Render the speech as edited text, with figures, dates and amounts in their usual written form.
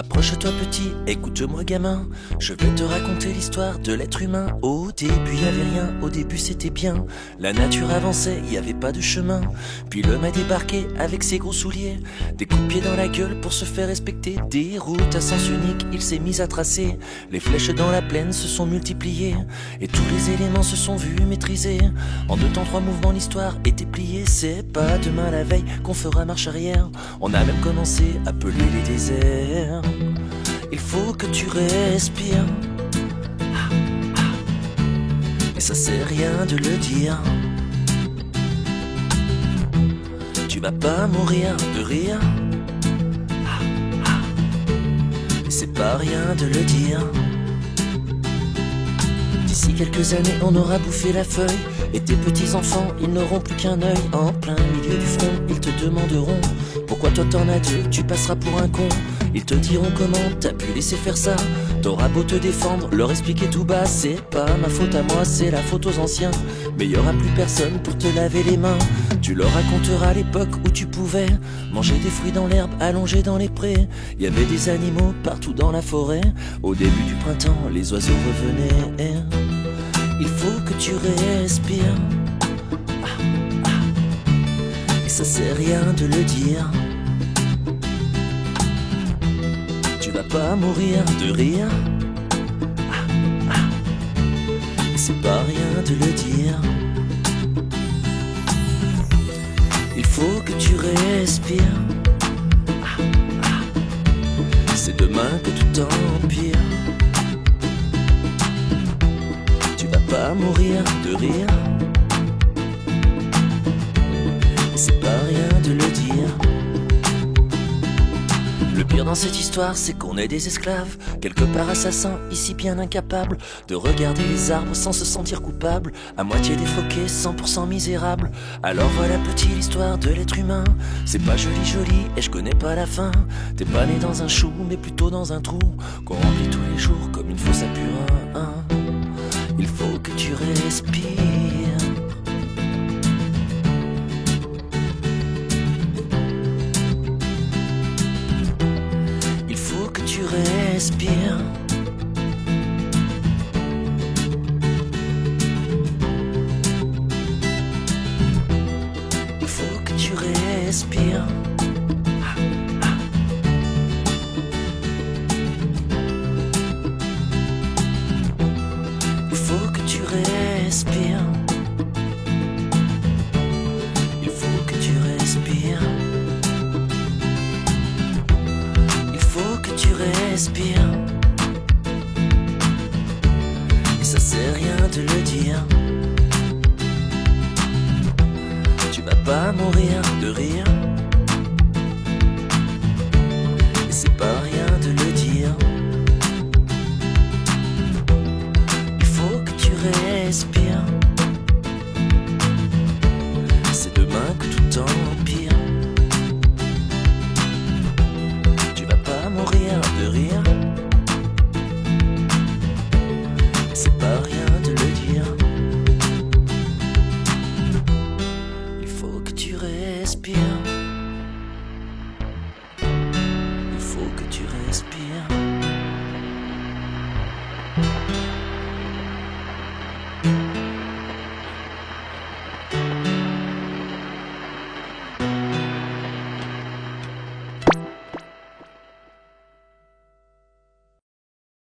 Approche-toi petit, écoute-moi gamin. Je vais te raconter l'histoire de l'être humain. Au début y avait rien, au début c'était bien. La nature avançait, y avait pas de chemin. Puis l'homme a débarqué avec ses gros souliers, des coups de pied dans la gueule pour se faire respecter. Des routes à sens unique, il s'est mis à tracer. Les flèches dans la plaine se sont multipliées, et tous les éléments se sont vus maîtrisés. En 2 temps 3 mouvements l'histoire était pliée. C'est pas demain la veille qu'on fera marche arrière. On a même commencé à peler les déserts. Il faut que tu respires, et ça sert rien de le dire. Tu vas pas mourir de rire, et c'est pas rien de le dire. D'ici quelques années on aura bouffé la feuille, et tes petits-enfants ils n'auront plus qu'un œil. En plein milieu du front ils te demanderont pourquoi toi t'en as 2, tu passeras pour un con. Ils te diront comment t'as pu laisser faire ça. T'auras beau te défendre, leur expliquer tout bas. C'est pas ma faute à moi, c'est la faute aux anciens. Mais y aura plus personne pour te laver les mains. Tu leur raconteras l'époque où tu pouvais manger des fruits dans l'herbe, allongés dans les prés. Y avait des animaux partout dans la forêt. Au début du printemps, les oiseaux revenaient. Il faut que tu respires, et ça sert rien de le dire. Tu vas pas mourir de rire, et c'est pas rien de le dire. Il faut que tu respires, c'est demain que tout empire. Tu vas pas mourir de rire, et c'est pas rien de le dire. Le pire dans cette histoire, c'est qu'on est des esclaves, quelque part assassins, ici bien incapables de regarder les arbres sans se sentir coupables, à moitié défroqués, 100% misérables. Alors voilà petit l'histoire de l'être humain. C'est pas joli joli et je connais pas la fin. T'es pas né dans un chou mais plutôt dans un trou qu'on remplit tous les jours comme une fosse à purin. Il faut que tu respires, il faut que tu respires, il faut que tu respires. Respire. Il faut que tu respires. Il faut que tu respires. Et ça sert rien de le dire. Tu vas pas mourir de rire, et c'est pas rien de le dire. Respire, c'est demain que tout empire. Tu vas pas mourir de rire, c'est pas rien de le dire. Il faut que tu respires, il faut que tu respires.